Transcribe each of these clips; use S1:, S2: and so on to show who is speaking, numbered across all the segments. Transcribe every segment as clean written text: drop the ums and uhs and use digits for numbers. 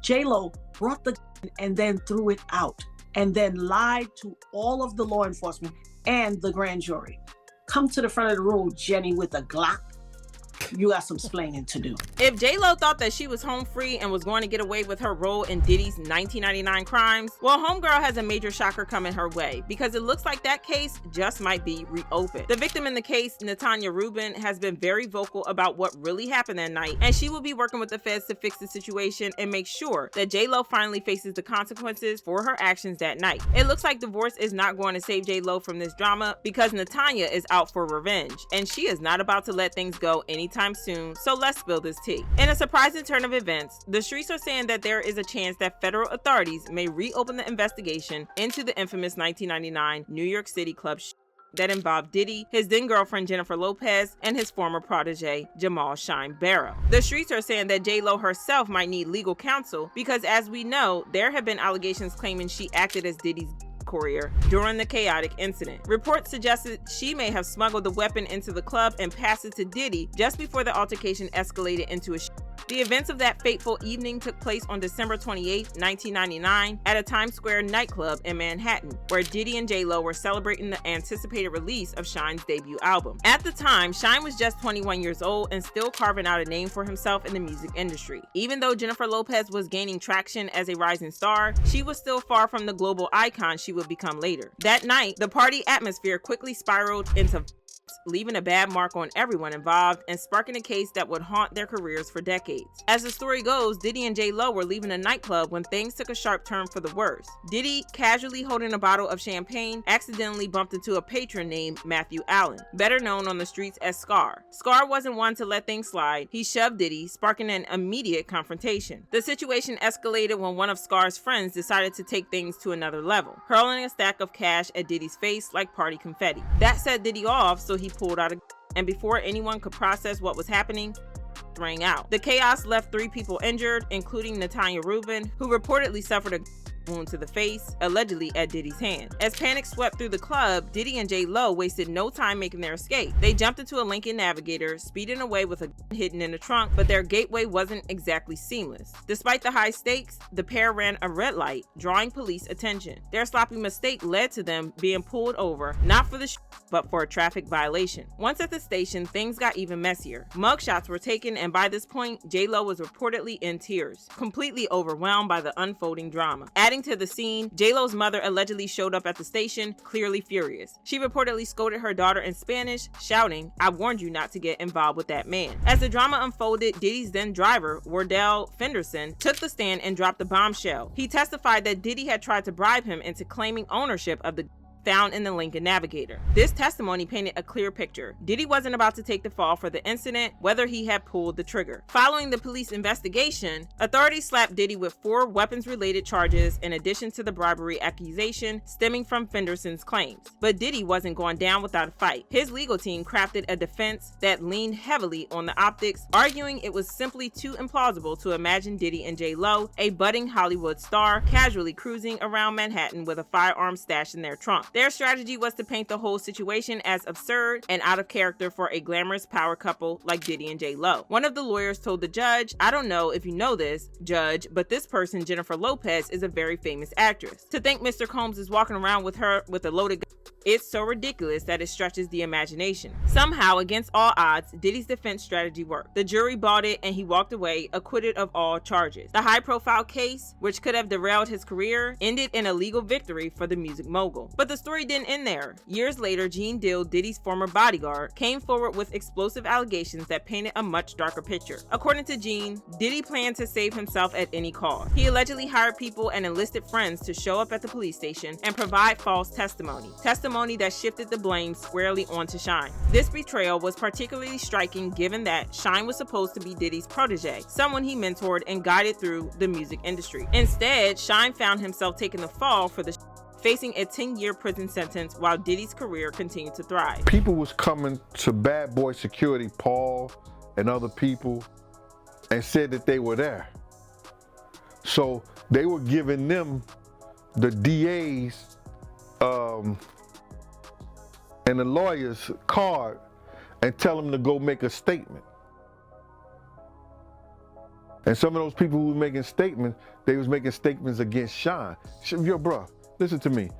S1: JLO brought the and then threw it out and then lied to all of the law enforcement and the grand jury. Come to the front of the road, Jenny, with a Glock. You got some splaining to do.
S2: If JLo thought that she was home free and was going to get away with her role in Diddy's 1999 crimes, well, homegirl has a major shocker coming her way, because it looks like that case just might be reopened. The victim in the case, Natania Reuben, has been very vocal about what really happened that night, and she will be working with the feds to fix the situation and make sure that JLo finally faces the consequences for her actions that night. It looks like divorce is not going to save JLo from this drama, because Natania is out for revenge, and she is not about to let things go anytime soon, so let's spill this tea. In a surprising turn of events, the streets are saying that there is a chance that federal authorities may reopen the investigation into the infamous 1999 New York City club that involved Diddy, his then girlfriend Jennifer Lopez, and his former protege Jamal Shine Barrow. The streets are saying that JLo herself might need legal counsel, because as we know, there have been allegations claiming she acted as Diddy's courier during the chaotic incident. Reports suggested she may have smuggled the weapon into the club and passed it to Diddy just before the altercation escalated into a The events of that fateful evening took place on December 28, 1999 at a Times Square nightclub in Manhattan, where Diddy and JLo were celebrating the anticipated release of Shine's debut album. At the time, Shine was just 21 years old and still carving out a name for himself in the music industry. Even though Jennifer Lopez was gaining traction as a rising star, she was still far from the global icon she would become later. That night, the party atmosphere quickly spiraled into leaving a bad mark on everyone involved and sparking a case that would haunt their careers for decades. As the story goes, Diddy and JLo were leaving a nightclub when things took a sharp turn for the worse. Diddy, casually holding a bottle of champagne, accidentally bumped into a patron named Matthew Allen, better known on the streets as Scar. Scar wasn't one to let things slide. He shoved Diddy, sparking an immediate confrontation. The situation escalated when one of Scar's friends decided to take things to another level, hurling a stack of cash at Diddy's face like party confetti. That set Diddy off, so he pulled out and before anyone could process what was happening, rang out. The chaos left 3 people injured, including Natania Reuben, who reportedly suffered a wound to the face, allegedly at Diddy's hand. As panic swept through the club, Diddy and JLo wasted no time making their escape. They jumped into a Lincoln Navigator, speeding away with a gun hidden in the trunk, but their gateway wasn't exactly seamless. Despite the high stakes, the pair ran a red light, drawing police attention. Their sloppy mistake led to them being pulled over, not for the but for a traffic violation. Once at the station, things got even messier. Mugshots were taken, and by this point, JLo was reportedly in tears, completely overwhelmed by the unfolding drama. Adding to the scene, JLo's mother allegedly showed up at the station, clearly furious. She reportedly scolded her daughter in Spanish, shouting, "I warned you not to get involved with that man." As the drama unfolded, Diddy's then driver, Wardell Fenderson, took the stand and dropped the bombshell. He testified that Diddy had tried to bribe him into claiming ownership of the found in the Lincoln Navigator. This testimony painted a clear picture. Diddy wasn't about to take the fall for the incident, whether he had pulled the trigger. Following the police investigation, authorities slapped Diddy with 4 weapons-related charges in addition to the bribery accusation stemming from Fenderson's claims. But Diddy wasn't going down without a fight. His legal team crafted a defense that leaned heavily on the optics, arguing it was simply too implausible to imagine Diddy and JLo, a budding Hollywood star, casually cruising around Manhattan with a firearm stashed in their trunk. Their strategy was to paint the whole situation as absurd and out of character for a glamorous power couple like Diddy and JLo. One of the lawyers told the judge, "I don't know if you know this, Judge, but this person, Jennifer Lopez, is a very famous actress. To think Mr. Combs is walking around with her with a loaded gun, it's so ridiculous that it stretches the imagination." Somehow, against all odds, Diddy's defense strategy worked. The jury bought it and he walked away acquitted of all charges. The high-profile case, which could have derailed his career, ended in a legal victory for the music mogul. But the story didn't end there. Years later, Gene Dill, Diddy's former bodyguard, came forward with explosive allegations that painted a much darker picture. According to Gene, Diddy planned to save himself at any cost. He allegedly hired people and enlisted friends to show up at the police station and provide false testimony that shifted the blame squarely onto Shine. This betrayal was particularly striking given that Shine was supposed to be Diddy's protege, someone he mentored and guided through the music industry. Instead, Shine found himself taking the fall for the facing a 10-year prison sentence while Diddy's career continued to thrive.
S3: People was coming to Bad Boy Security, Paul and other people, and said that they were there. So they were giving them the DA's and the lawyer's card and tell them to go make a statement. And some of those people who were making statements, they was making statements against Sean. Yo, bro, listen to me.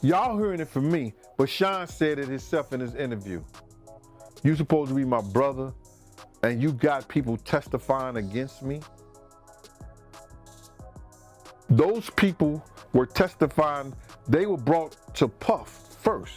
S3: Y'all hearing it from me, but Sean said it himself in his interview. You supposed to be my brother, and you got people testifying against me? Those people were testifying, they were brought to Puff first,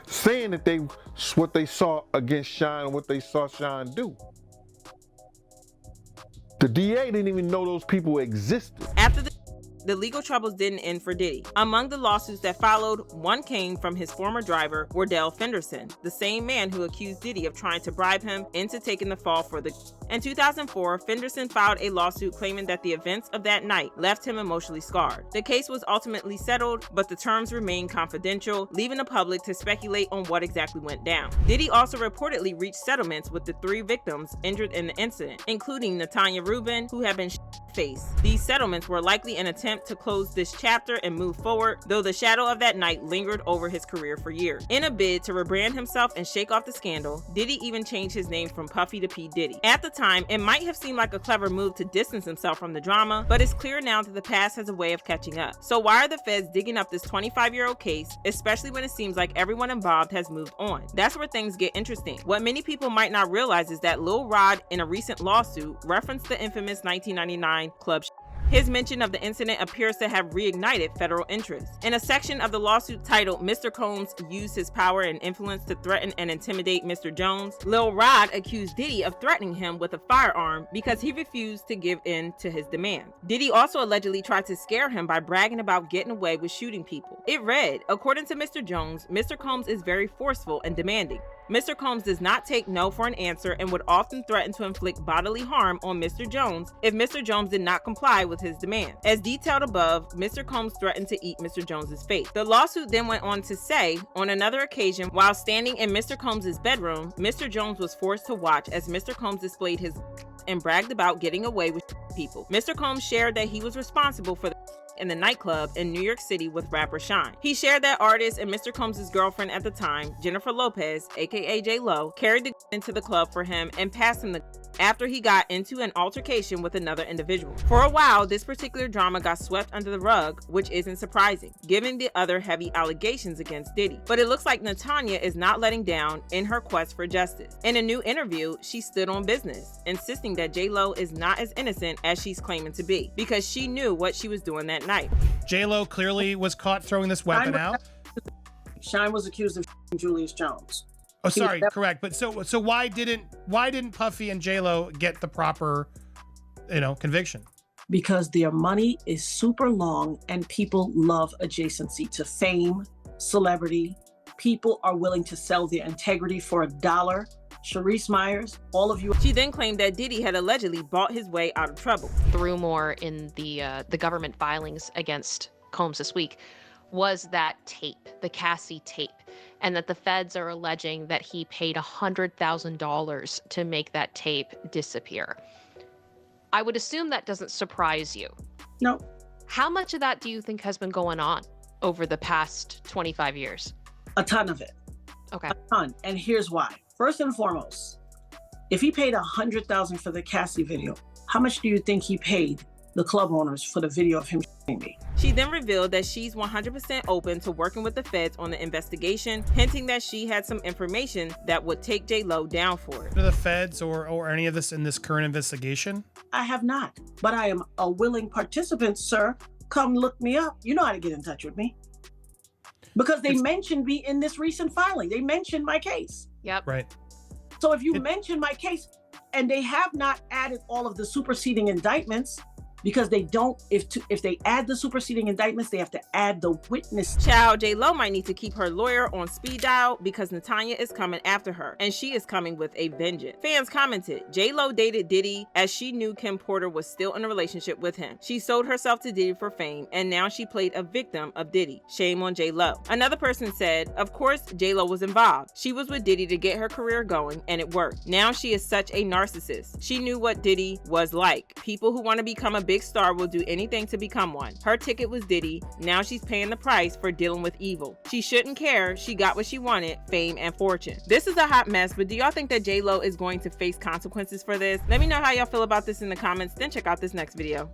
S3: saying that what they saw against Sean and what they saw Sean do. The DA didn't even know those people existed.
S2: After the legal troubles didn't end for Diddy. Among the lawsuits that followed, one came from his former driver, Wardell Fenderson, the same man who accused Diddy of trying to bribe him into taking the fall for the... In 2004, Fenderson filed a lawsuit claiming that the events of that night left him emotionally scarred. The case was ultimately settled, but the terms remained confidential, leaving the public to speculate on what exactly went down. Diddy also reportedly reached settlements with the 3 victims injured in the incident, including Natania Reuben, who had been faced. These settlements were likely an attempt to close this chapter and move forward, though the shadow of that night lingered over his career for years. In a bid to rebrand himself and shake off the scandal, Diddy even changed his name from Puffy to P. Diddy. At the time, it might have seemed like a clever move to distance himself from the drama, but it's clear now that the past has a way of catching up. So why are the feds digging up this 25-year-old case, especially when it seems like everyone involved has moved on? That's where things get interesting. What many people might not realize is that Lil Rod, in a recent lawsuit, referenced the infamous 1999 club. His mention of the incident appears to have reignited federal interest. In a section of the lawsuit titled "Mr. Combs Used His Power and Influence to Threaten and Intimidate Mr. Jones," Lil Rod accused Diddy of threatening him with a firearm because he refused to give in to his demands. Diddy also allegedly tried to scare him by bragging about getting away with shooting people. It read, according to Mr. Jones, Mr. Combs is very forceful and demanding. Mr. Combs does not take no for an answer and would often threaten to inflict bodily harm on Mr. Jones if Mr. Jones did not comply with his demand. As detailed above, Mr. Combs threatened to eat Mr. Jones's face. The lawsuit then went on to say, on another occasion, while standing in Mr. Combs' bedroom, Mr. Jones was forced to watch as Mr. Combs displayed his and bragged about getting away with people. Mr. Combs shared that he was responsible for the in the nightclub in New York City with rapper Shine. He shared that artist and Mr. Combs' girlfriend at the time, Jennifer Lopez, aka JLO, carried the into the club for him and passed him the after he got into an altercation with another individual. For a while, this particular drama got swept under the rug, which isn't surprising, given the other heavy allegations against Diddy. But it looks like Natania is not letting down in her quest for justice. In a new interview, she stood on business, insisting that JLO is not as innocent as she's claiming to be, because she knew what she was doing that night.
S4: JLO clearly was caught throwing this weapon out.
S1: Shine was accused of Julius Jones.
S4: Oh, sorry, correct. But so why didn't Puffy and JLO get the proper, conviction?
S1: Because their money is super long and people love adjacency to fame, celebrity. People are willing to sell their integrity for $1. Sharice Myers, all of you.
S2: She then claimed that Diddy had allegedly bought his way out of trouble.
S5: Through more in the government filings against Combs this week was that tape, the Cassie tape, and that the feds are alleging that he paid $100,000 to make that tape disappear. I would assume that doesn't surprise you.
S1: No.
S5: How much of that do you think has been going on over the past 25 years?
S1: A ton of it.
S5: Okay.
S1: A ton. And here's why. First and foremost, if he paid $100,000 for the Cassie video, how much do you think he paid the club owners for the video of him shooting me?
S2: She then revealed that she's 100% open to working with the feds on the investigation, hinting that she had some information that would take J.Lo down for it.
S4: Do the feds or any of this in this current investigation?
S1: I have not, but I am a willing participant, sir. Come look me up. You know how to get in touch with me. Because they mentioned me in this recent filing. They mentioned my case.
S5: Yep.
S4: Right.
S1: So if you mention my case, and they have not added all of the superseding indictments, because they don't, if they add the superseding indictments, they have to add the witness.
S2: Child, J.Lo might need to keep her lawyer on speed dial because Natania is coming after her, and she is coming with a vengeance. Fans commented, J.Lo dated Diddy as she knew Kim Porter was still in a relationship with him. She sold herself to Diddy for fame, and now she played a victim of Diddy. Shame on J.Lo. Another person said, of course, J.Lo was involved. She was with Diddy to get her career going, and it worked. Now she is such a narcissist. She knew what Diddy was like. People who want to become a big star will do anything to become one. Her ticket was Diddy. Now she's paying the price for dealing with evil. She shouldn't care. She got what she wanted, fame and fortune. This is a hot mess, but do y'all think that JLo is going to face consequences for this? Let me know how y'all feel about this in the comments, then check out this next video.